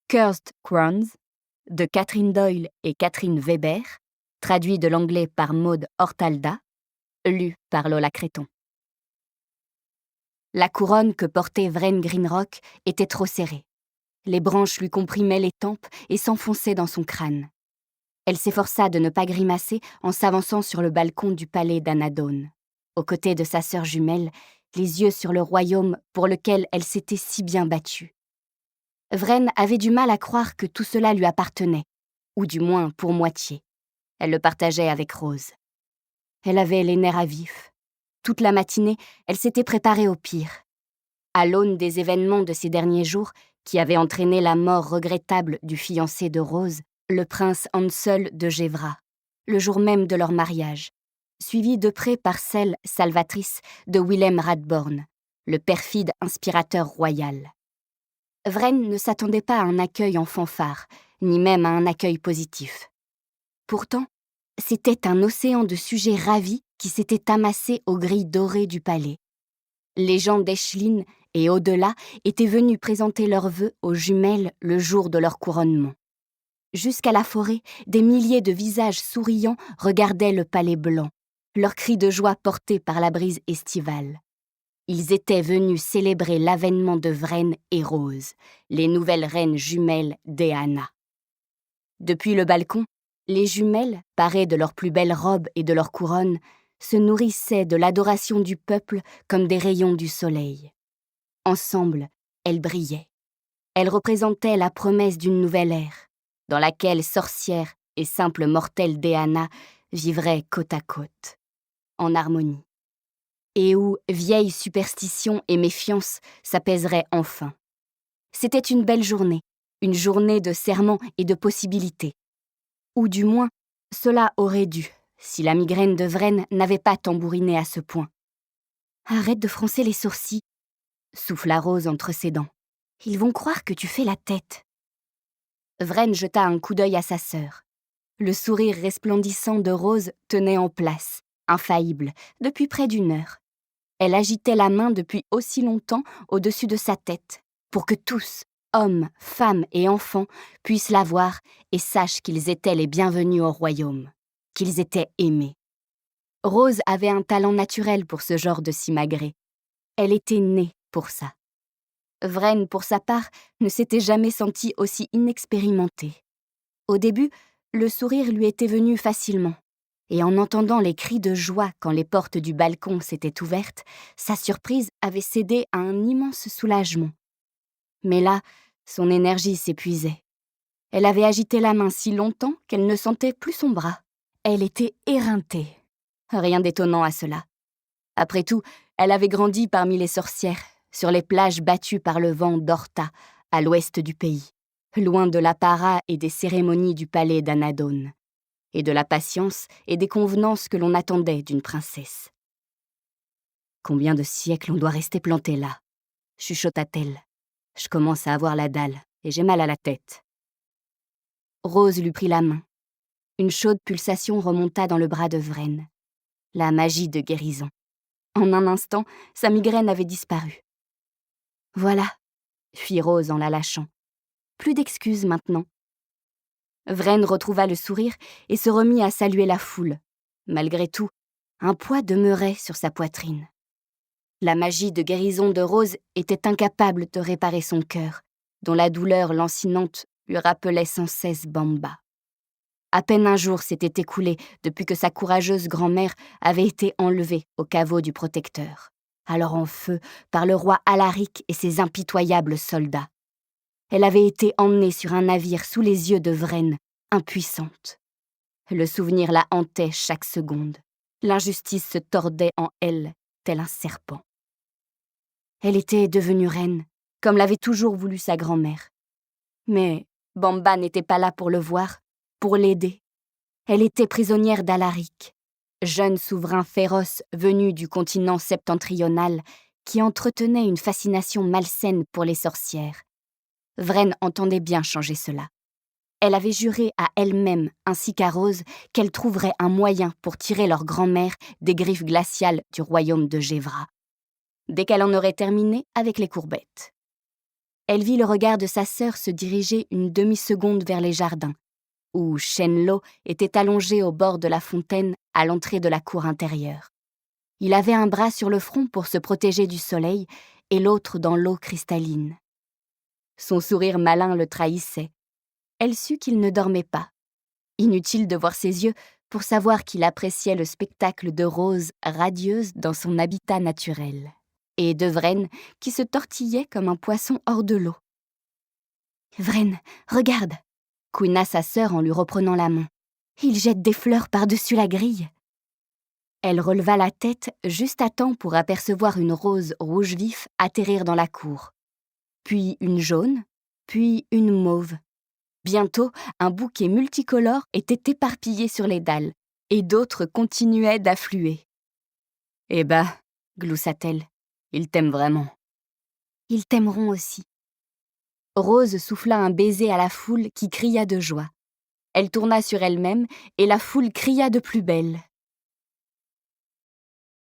Cursed Crowns de Catherine Doyle et Catherine Weber, traduit de l'anglais par Maud Hortalda, lu par Lola Créton. La couronne que portait Vraine Greenrock était trop serrée. Les branches lui comprimaient les tempes et s'enfonçaient dans son crâne. Elle s'efforça de ne pas grimacer en s'avançant sur le balcon du palais d'Anadone, aux côtés de sa sœur jumelle, les yeux sur le royaume pour lequel elle s'était si bien battue. Vraine avait du mal à croire que tout cela lui appartenait, ou du moins pour moitié. Elle le partageait avec Rose. Elle avait les nerfs à vif. Toute la matinée, elle s'était préparée au pire. À l'aune des événements de ces derniers jours, qui avaient entraîné la mort regrettable du fiancé de Rose, le prince Hansel de Gévras, le jour même de leur mariage, suivi de près par celle salvatrice de Willem Radborn, le perfide inspirateur royal. Vraine ne s'attendait pas à un accueil en fanfare, ni même à un accueil positif. Pourtant, c'était un océan de sujets ravis qui s'était amassé aux grilles dorées du palais. Les gens d'Aisling et au-delà étaient venus présenter leurs vœux aux jumelles le jour de leur couronnement. Jusqu'à la forêt, des milliers de visages souriants regardaient le palais blanc, leurs cris de joie portés par la brise estivale. Ils étaient venus célébrer l'avènement de Vraine et Rose, les nouvelles reines jumelles d'Eanna. Depuis le balcon, les jumelles, parées de leurs plus belles robes et de leurs couronnes, se nourrissaient de l'adoration du peuple comme des rayons du soleil. Ensemble, elles brillaient. Elles représentaient la promesse d'une nouvelle ère, dans laquelle sorcières et simples mortels d'Eanna vivraient côte à côte, en harmonie, et où vieille superstition et méfiance s'apaiseraient enfin. C'était une belle journée, une journée de serments et de possibilités. Ou du moins, cela aurait dû, si la migraine de Vraine n'avait pas tambouriné à ce point. « Arrête de froncer les sourcils », souffla Rose entre ses dents. « Ils vont croire que tu fais la tête. » Vraine jeta un coup d'œil à sa sœur. Le sourire resplendissant de Rose tenait en place, infaillible, depuis près d'1 heure. Elle agitait la main depuis aussi longtemps au-dessus de sa tête, pour que tous, hommes, femmes et enfants, puissent la voir et sachent qu'ils étaient les bienvenus au royaume, qu'ils étaient aimés. Rose avait un talent naturel pour ce genre de simagrée. Elle était née pour ça. Vraine, pour sa part, ne s'était jamais sentie aussi inexpérimentée. Au début, le sourire lui était venu facilement, et en entendant les cris de joie quand les portes du balcon s'étaient ouvertes, sa surprise avait cédé à un immense soulagement. Mais là, son énergie s'épuisait. Elle avait agité la main si longtemps qu'elle ne sentait plus son bras. Elle était éreintée. Rien d'étonnant à cela. Après tout, elle avait grandi parmi les sorcières, sur les plages battues par le vent d'Horta, à l'ouest du pays, loin de l'apparat et des cérémonies du palais d'Anadone, et de la patience et des convenances que l'on attendait d'une princesse. « Combien de siècles on doit rester planté là ?» chuchota-t-elle. « Je commence à avoir la dalle, et j'ai mal à la tête. » Rose lui prit la main. Une chaude pulsation remonta dans le bras de Vraine. La magie de guérison. En un instant, sa migraine avait disparu. « Voilà », fit Rose en la lâchant. « Plus d'excuses maintenant. » Vraine retrouva le sourire et se remit à saluer la foule. Malgré tout, un poids demeurait sur sa poitrine. La magie de guérison de Rose était incapable de réparer son cœur, dont la douleur lancinante lui rappelait sans cesse Bamba. À peine un jour s'était écoulé depuis que sa courageuse grand-mère avait été enlevée au caveau du protecteur, alors en feu par le roi Alaric et ses impitoyables soldats. Elle avait été emmenée sur un navire sous les yeux de Vraine, impuissante. Le souvenir la hantait chaque seconde. L'injustice se tordait en elle, tel un serpent. Elle était devenue reine, comme l'avait toujours voulu sa grand-mère. Mais Bamba n'était pas là pour le voir, pour l'aider. Elle était prisonnière d'Alaric, jeune souverain féroce venu du continent septentrional qui entretenait une fascination malsaine pour les sorcières. Vraine entendait bien changer cela. Elle avait juré à elle-même ainsi qu'à Rose qu'elle trouverait un moyen pour tirer leur grand-mère des griffes glaciales du royaume de Gévras, dès qu'elle en aurait terminé avec les courbettes. Elle vit le regard de sa sœur se diriger une demi-seconde vers les jardins, où Shenlo était allongé au bord de la fontaine à l'entrée de la cour intérieure. Il avait un bras sur le front pour se protéger du soleil et l'autre dans l'eau cristalline. Son sourire malin le trahissait. Elle sut qu'il ne dormait pas. Inutile de voir ses yeux pour savoir qu'il appréciait le spectacle de Rose radieuse dans son habitat naturel, et de Vren qui se tortillait comme un poisson hors de l'eau. « Vren, regarde !» couina sa sœur en lui reprenant la main. « Il jette des fleurs par-dessus la grille !» Elle releva la tête juste à temps pour apercevoir une rose rouge vif atterrir dans la cour, puis une jaune, puis une mauve. Bientôt, un bouquet multicolore était éparpillé sur les dalles, et d'autres continuaient d'affluer. « Eh ben, gloussa-t-elle, ils t'aiment vraiment. »« Ils t'aimeront aussi. » Rose souffla un baiser à la foule qui cria de joie. Elle tourna sur elle-même et la foule cria de plus belle.